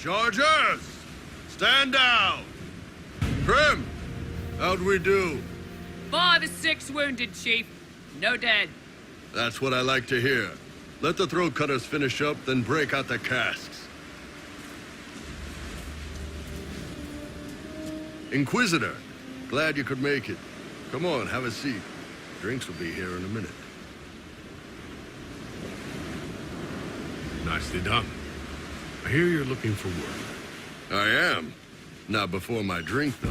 Chargers! Stand down! Grim! How'd we do? 5 or 6 wounded, Chief. No dead. That's what I like to hear. Let the throat cutters finish up, then break out the casks. Inquisitor, glad you could make it. Come on, have a seat. Drinks will be here in a minute. Nicely done. I hear you're looking for work. I am. Not before my drink, though.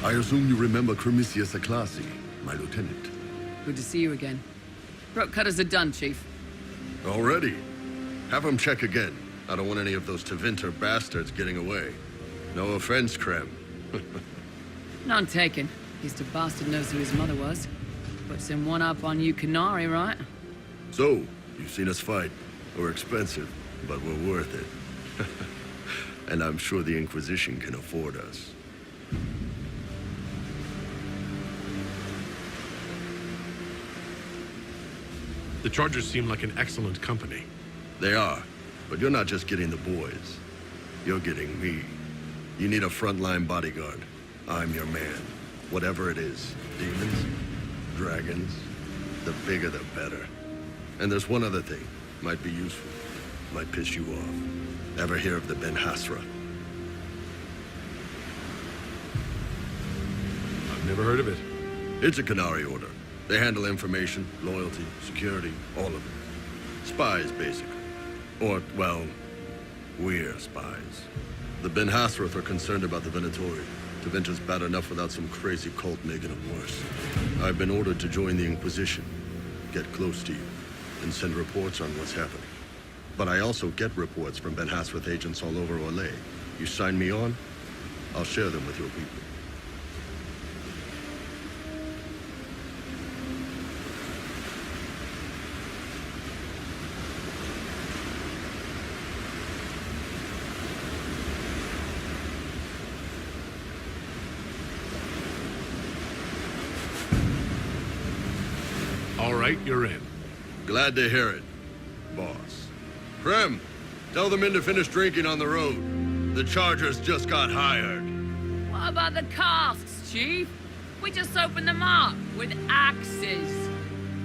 I assume you remember Cremisius Aclassi, my lieutenant. Good to see you again. Throat cutters are done, Chief. Already? Have him check again. I don't want any of those Tevinter bastards getting away. No offense, Krem. None taken. At least a bastard knows who his mother was. Puts him one up on you Canary, right? So, you've seen us fight. We're expensive, but we're worth it. And I'm sure the Inquisition can afford us. The Chargers seem like an excellent company. They are, but you're not just getting the boys. You're getting me. You need a frontline bodyguard. I'm your man. Whatever it is. Demons? Dragons? The bigger the better. And there's one other thing. Might be useful. Might piss you off. Ever hear of the Ben Hasra? I've never heard of it. It's a Canary order. They handle information, loyalty, security, all of it. Spies, basically. Or, well, we're spies. The Ben Hasrath are concerned about the Venatori. Tevinter's bad enough without some crazy cult making it worse. I've been ordered to join the Inquisition, get close to you, and send reports on what's happening. But I also get reports from Ben Hasrath agents all over Orlais. You sign me on, I'll share them with your people. All right, you're in. Glad to hear it, boss. Krem, tell the men to finish drinking on the road. The Chargers just got hired. What about the casks, Chief? We just opened them up with axes.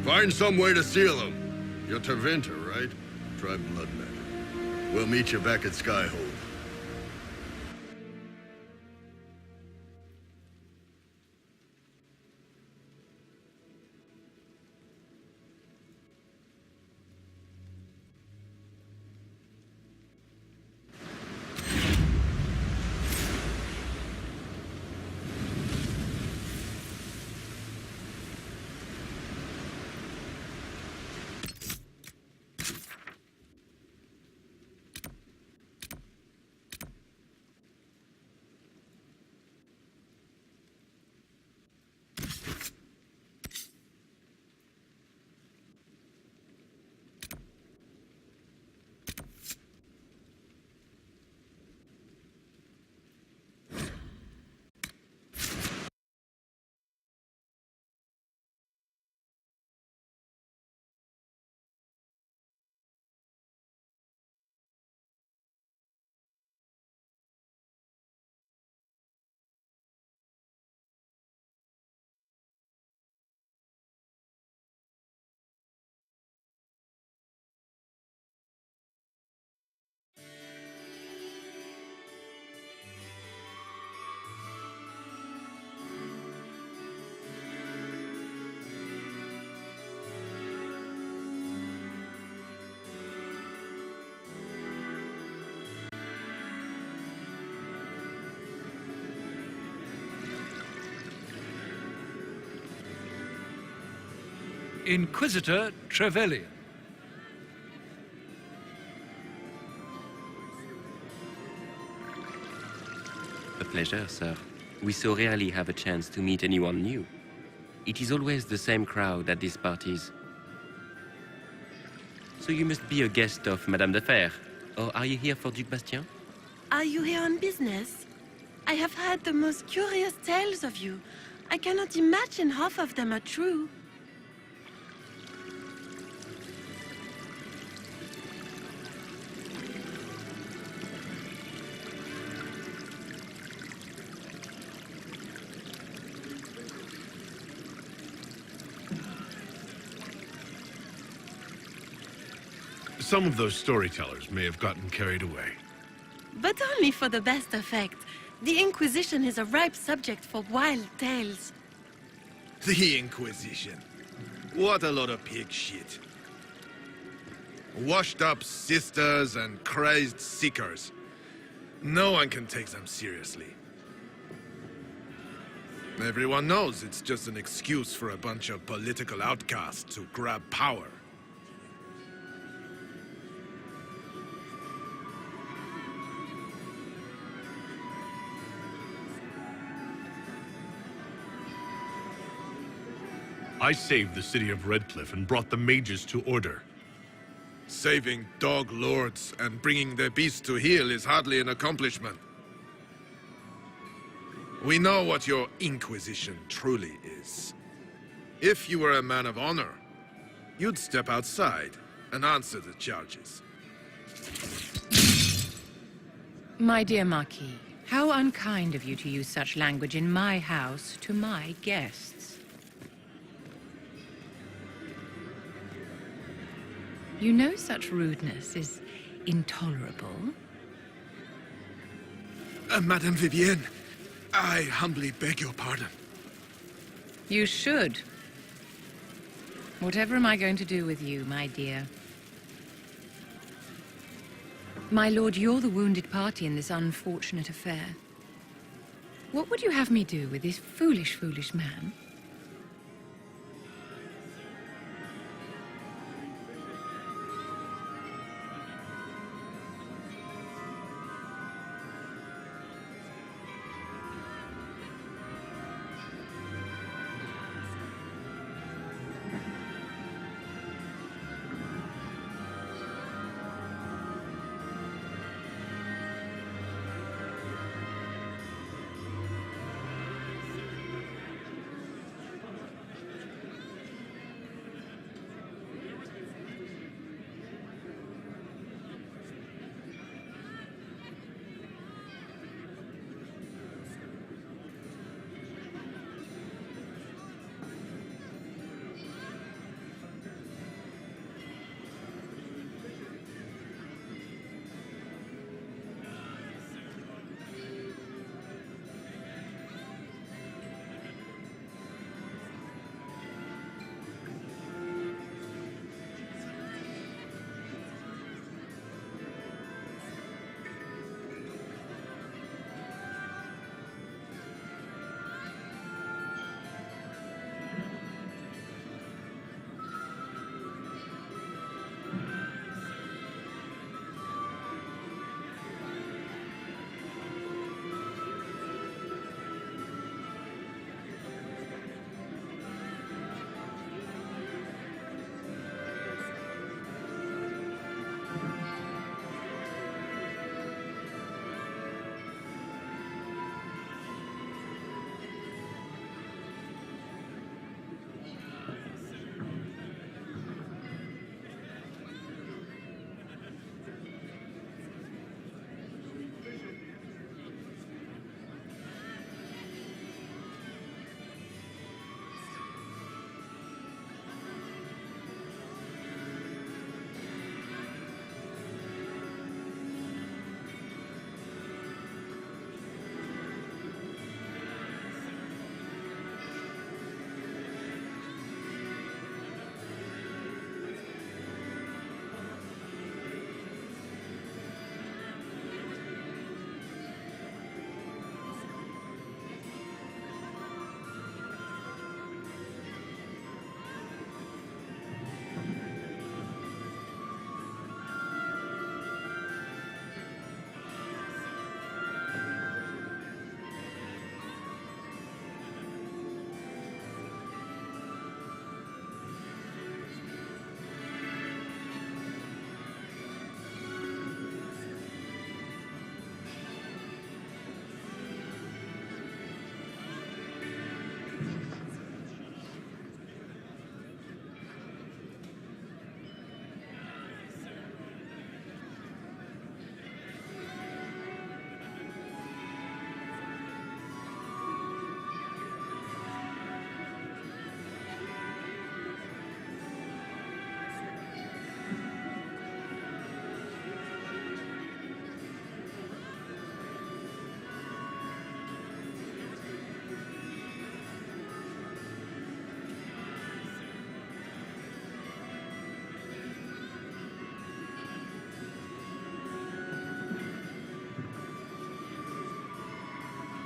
Find some way to seal them. You're Tevinter, right? Try blood matter. We'll meet you back at Skyhold. Inquisitor Trevelyan. A pleasure, sir. We so rarely have a chance to meet anyone new. It is always the same crowd at these parties. So you must be a guest of Madame de Fer, or are you here for Duc Bastien? Are you here on business? I have heard the most curious tales of you. I cannot imagine half of them are true. Some of those storytellers may have gotten carried away. But only for the best effect. The Inquisition is a ripe subject for wild tales. The Inquisition. What a lot of pig shit. Washed up sisters and crazed seekers. No one can take them seriously. Everyone knows it's just an excuse for a bunch of political outcasts to grab power. I saved the city of Redcliffe and brought the mages to order. Saving dog lords and bringing their beasts to heel is hardly an accomplishment. We know what your Inquisition truly is. If you were a man of honor, you'd step outside and answer the charges. My dear Marquis, how unkind of you to use such language in my house to my guests. You know such rudeness is intolerable. Madame Vivienne, I humbly beg your pardon. You should. Whatever am I going to do with you, my dear? My lord, you're the wounded party in this unfortunate affair. What would you have me do with this foolish, foolish man?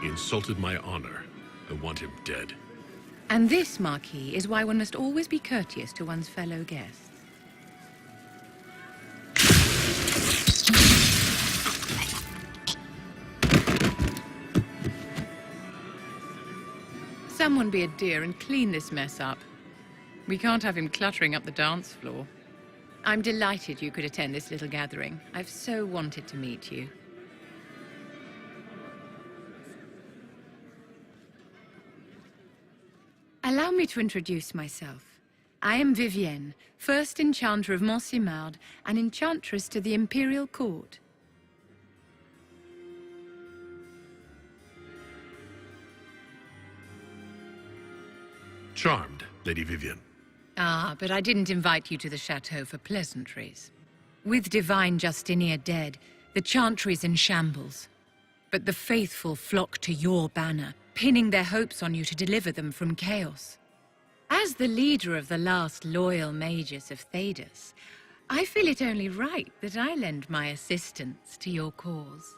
He insulted my honor. I want him dead. And this, Marquis, is why one must always be courteous to one's fellow guests. Someone be a dear and clean this mess up. We can't have him cluttering up the dance floor. I'm delighted you could attend this little gathering. I've so wanted to meet you. Allow me to introduce myself. I am Vivienne, first Enchanter of Montsimard and Enchantress to the Imperial Court. Charmed, Lady Vivienne. Ah, but I didn't invite you to the chateau for pleasantries. With Divine Justinia dead, the Chantry's in shambles. But the faithful flock to your banner, pinning their hopes on you to deliver them from chaos. As the leader of the last loyal mages of Thedas, I feel it only right that I lend my assistance to your cause.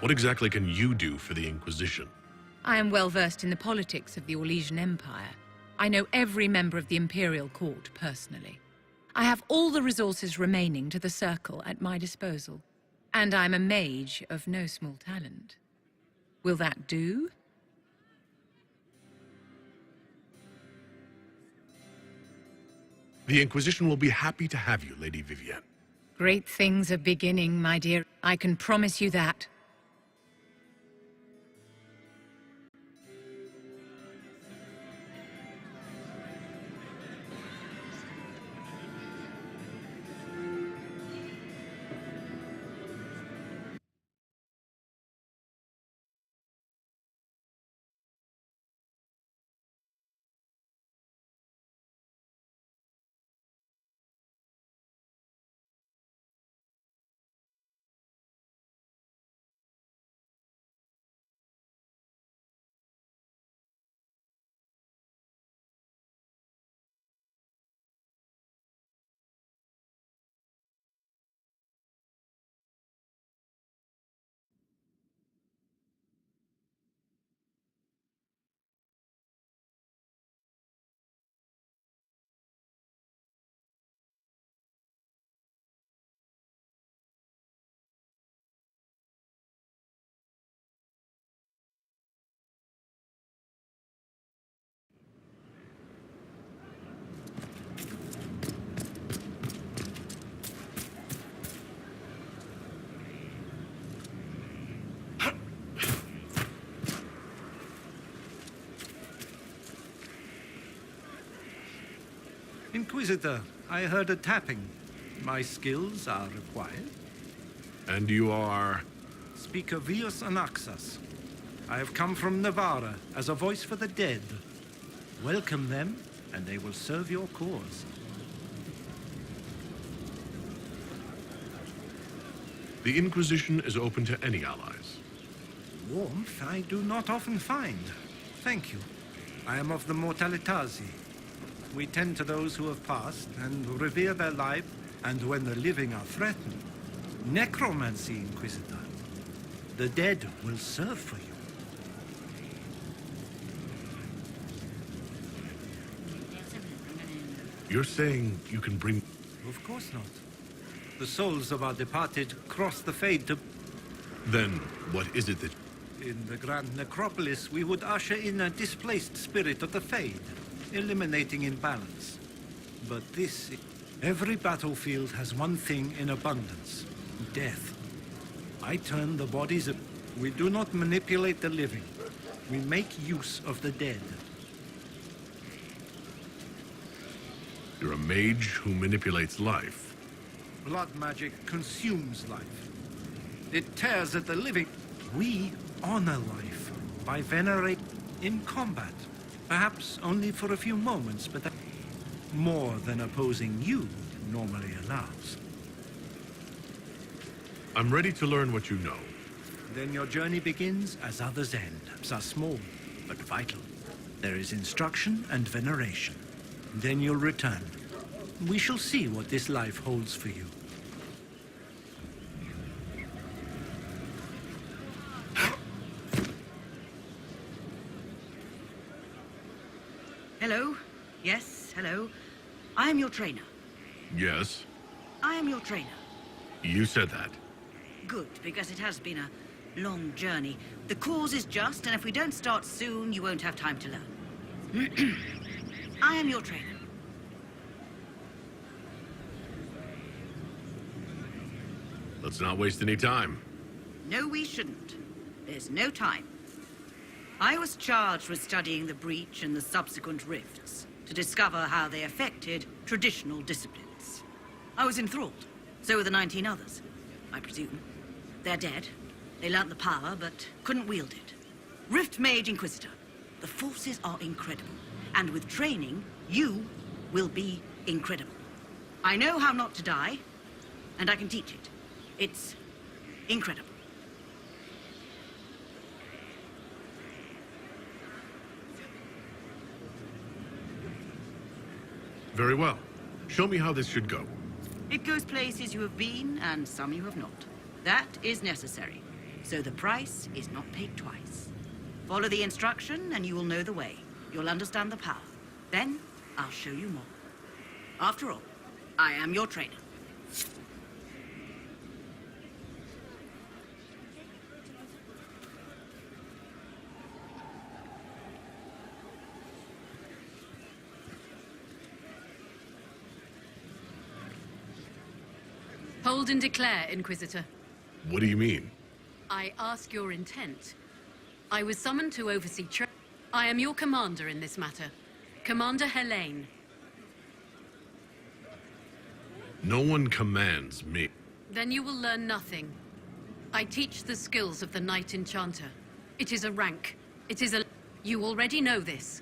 What exactly can you do for the Inquisition? I am well versed in the politics of the Orlesian Empire. I know every member of the Imperial Court personally. I have all the resources remaining to the Circle at my disposal. And I'm a mage of no small talent. Will that do? The Inquisition will be happy to have you, Lady Vivienne. Great things are beginning, my dear. I can promise you that. Inquisitor, I heard a tapping. My skills are required. And you are... Speaker Vius Anaxas. I have come from Navarra as a voice for the dead. Welcome them, and they will serve your cause. The Inquisition is open to any allies. Warmth I do not often find. Thank you. I am of the Mortalitasi. We tend to those who have passed and revere their life, and when the living are threatened. Necromancy, Inquisitor. The dead will serve for you. You're saying you can bring... Of course not. The souls of our departed cross the fade to... Then, what is it that... In the Grand Necropolis, we would usher in a displaced spirit of the fade, eliminating imbalance. But this... Every battlefield has one thing in abundance. Death. I turn the bodies of... We do not manipulate the living. We make use of the dead. You're a mage who manipulates life. Blood magic consumes life. It tears at the living. We honor life by venerating in combat. Perhaps only for a few moments, but that more than opposing you normally allows. I'm ready to learn what you know. Then your journey begins as others end. Are small, but vital. There is instruction and veneration. Then you'll return. We shall see what this life holds for you. Hello? Yes, hello. I am your trainer. Yes, I am your trainer. you said that. Good, because it has been a long journey. The cause is just, and if we don't start soon, you won't have time to learn. I am your trainer. Let's not waste any time. No, we shouldn't. There's no time. I was charged with studying the breach and the subsequent rifts to discover how they affected traditional disciplines. I was enthralled. So were the 19 others, I presume. They're dead. They learnt the power, but couldn't wield it. Rift Mage Inquisitor. The forces are incredible. And with training, you will be incredible. I know how not to die, and I can teach it. It's incredible. Very well. Show me how this should go. It goes places you have been, and some you have not. That is necessary. So the price is not paid twice. Follow the instruction, and you will know the way. You'll understand the power. Then, I'll show you more. After all, I am your trainer. Hold and declare, Inquisitor. What do you mean? I ask your intent. I was summoned to oversee I am your commander in this matter. Commander Helene. No one commands me. Then you will learn nothing. I teach the skills of the Knight Enchanter. It is a rank. It is a... You already know this.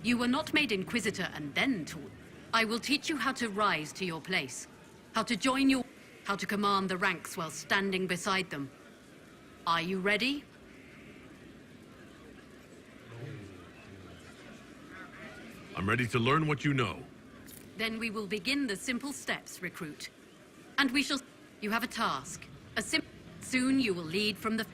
You were not made Inquisitor and then taught. I will teach you how to rise to your place. How to join your... How to command the ranks while standing beside them. Are you ready? I'm ready to learn what you know. Then we will begin the simple steps, recruit. And we shall... You have a task. Soon you will lead from the...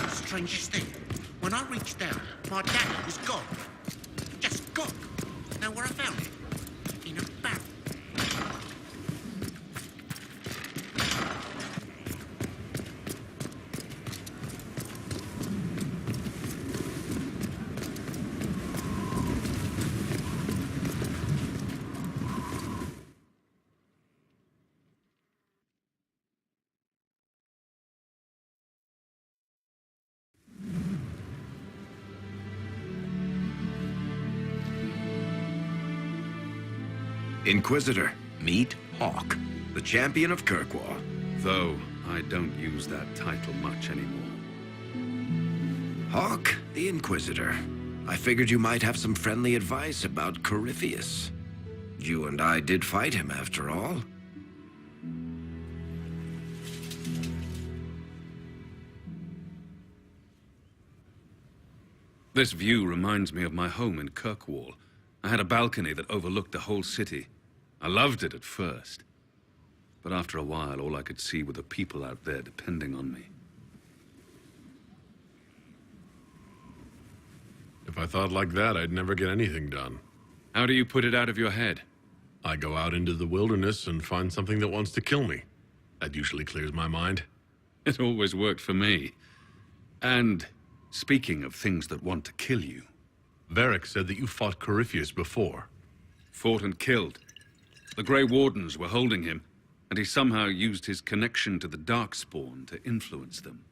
Strangest thing, when I reached down, my dagger was gone. Just gone. Know where I found it? Inquisitor, meet Hawk, the champion of Kirkwall. Though I don't use that title much anymore. Hawk, the Inquisitor. I figured you might have some friendly advice about Corypheus. You and I did fight him, after all. This view reminds me of my home in Kirkwall. I had a balcony that overlooked the whole city. I loved it at first. But after a while, all I could see were the people out there depending on me. If I thought like that, I'd never get anything done. How do you put it out of your head? I go out into the wilderness and find something that wants to kill me. That usually clears my mind. It always worked for me. And speaking of things that want to kill you... Varric said that you fought Corypheus before. Fought and killed. The Grey Wardens were holding him, and he somehow used his connection to the Darkspawn to influence them.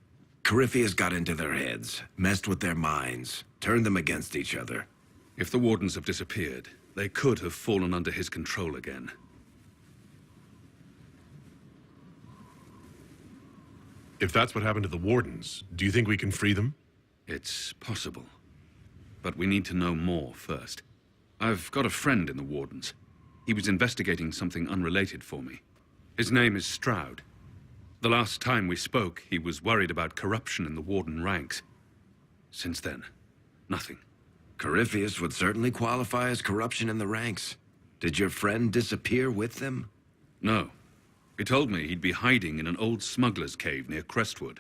Corypheus got into their heads, messed with their minds, turned them against each other. If the Wardens have disappeared, they could have fallen under his control again. If that's what happened to the Wardens, do you think we can free them? It's possible. But we need to know more first. I've got a friend in the Wardens. He was investigating something unrelated for me. His name is Stroud. The last time we spoke, he was worried about corruption in the Warden ranks. Since then, nothing. Corypheus would certainly qualify as corruption in the ranks. Did your friend disappear with them? No. He told me he'd be hiding in an old smuggler's cave near Crestwood.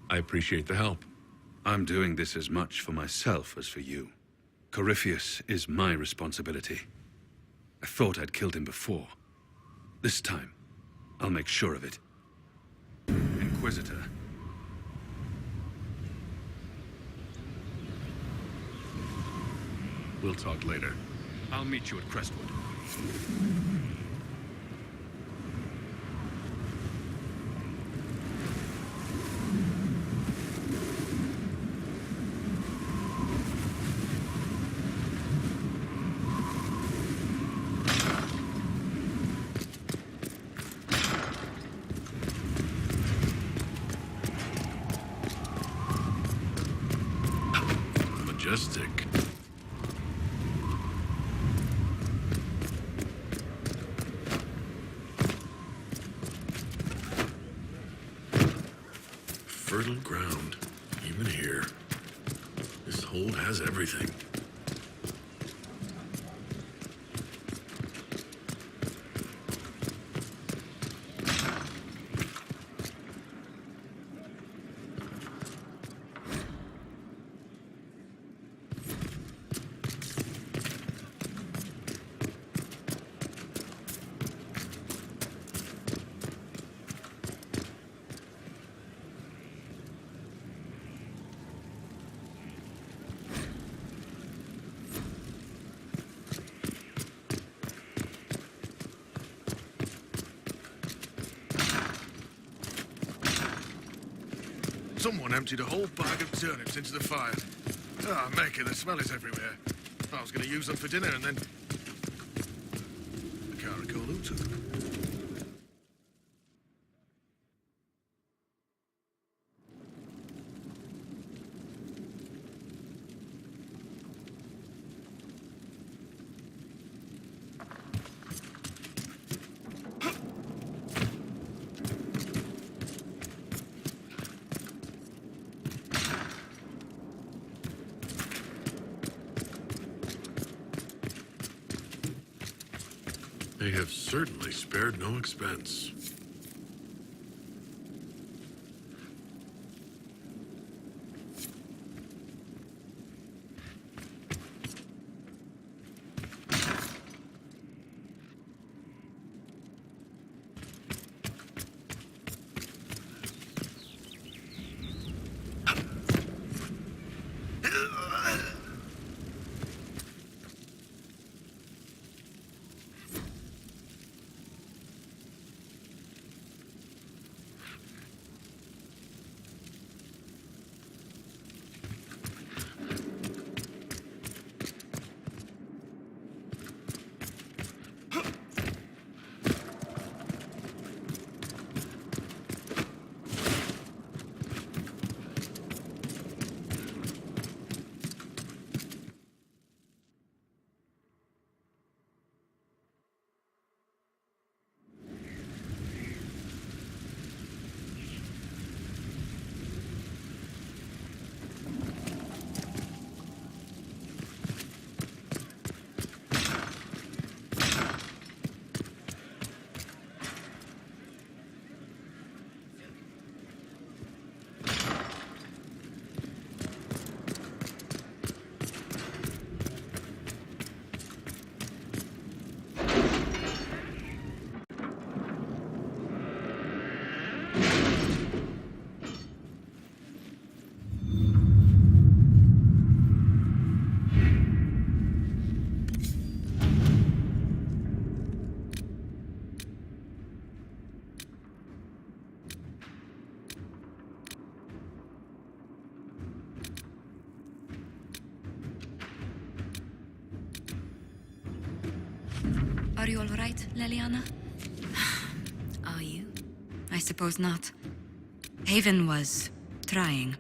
I appreciate the help. I'm doing this as much for myself as for you. Corypheus is my responsibility. I thought I'd killed him before. This time, I'll make sure of it. Inquisitor. We'll talk later. I'll meet you at Crestwood. Majestic. Fertile ground, even here. This hold has everything. Someone emptied a whole bag of turnips into the fire. Ah, maker, the smell is everywhere. I was going to use them for dinner and then... I can't recall who took them. They have certainly spared no expense. right, Leliana? Are you? I suppose not. Haven was trying.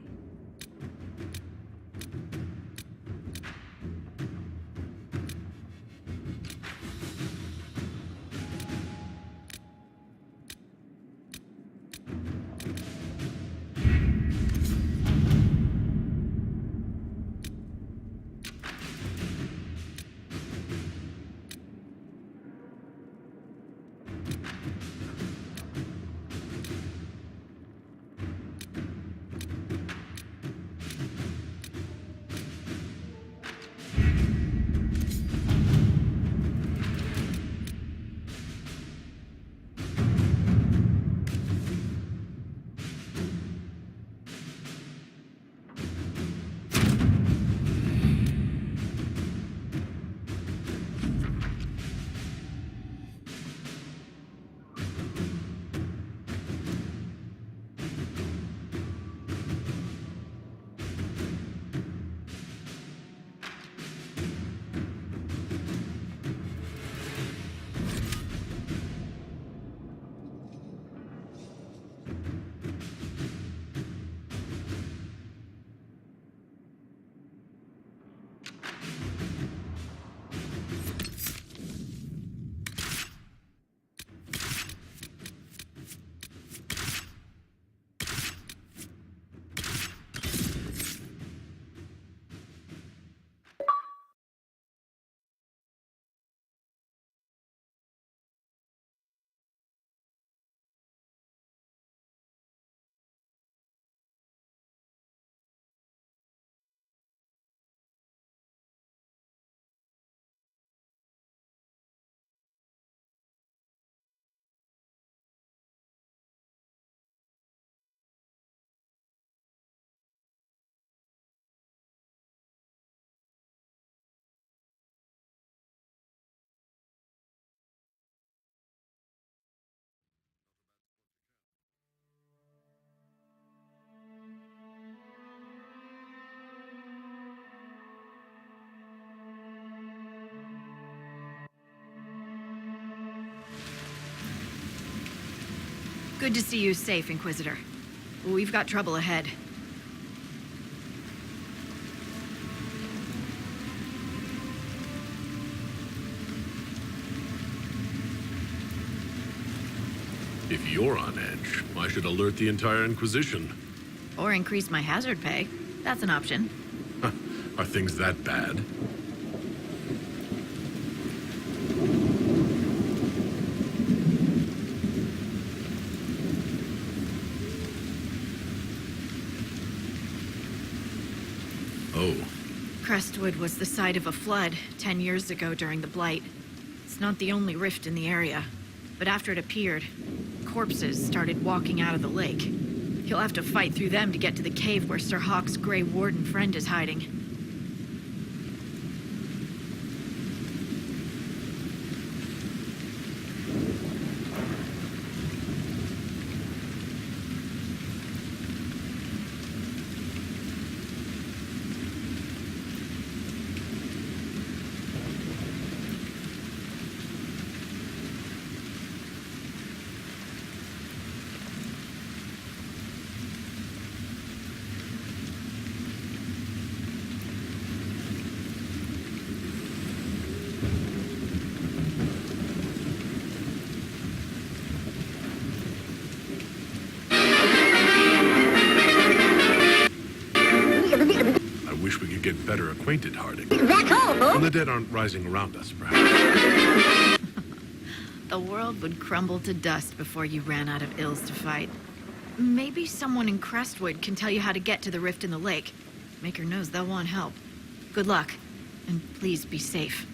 Good to see you safe, Inquisitor. We've got trouble ahead. If you're on edge, I should alert the entire Inquisition. Or increase my hazard pay. That's an option. Are things that bad? Oh. Crestwood was the site of a flood 10 years ago during the Blight. It's not the only rift in the area, but after it appeared, corpses started walking out of the lake. You'll have to fight through them to get to the cave where Sir Hawke's Grey Warden friend is hiding. Get better acquainted, Harding. When the dead aren't rising around us, perhaps. The world would crumble to dust before you ran out of ills to fight. Maybe someone in Crestwood can tell you how to get to the rift in the lake. Maker knows they'll want help. Good luck, and please be safe.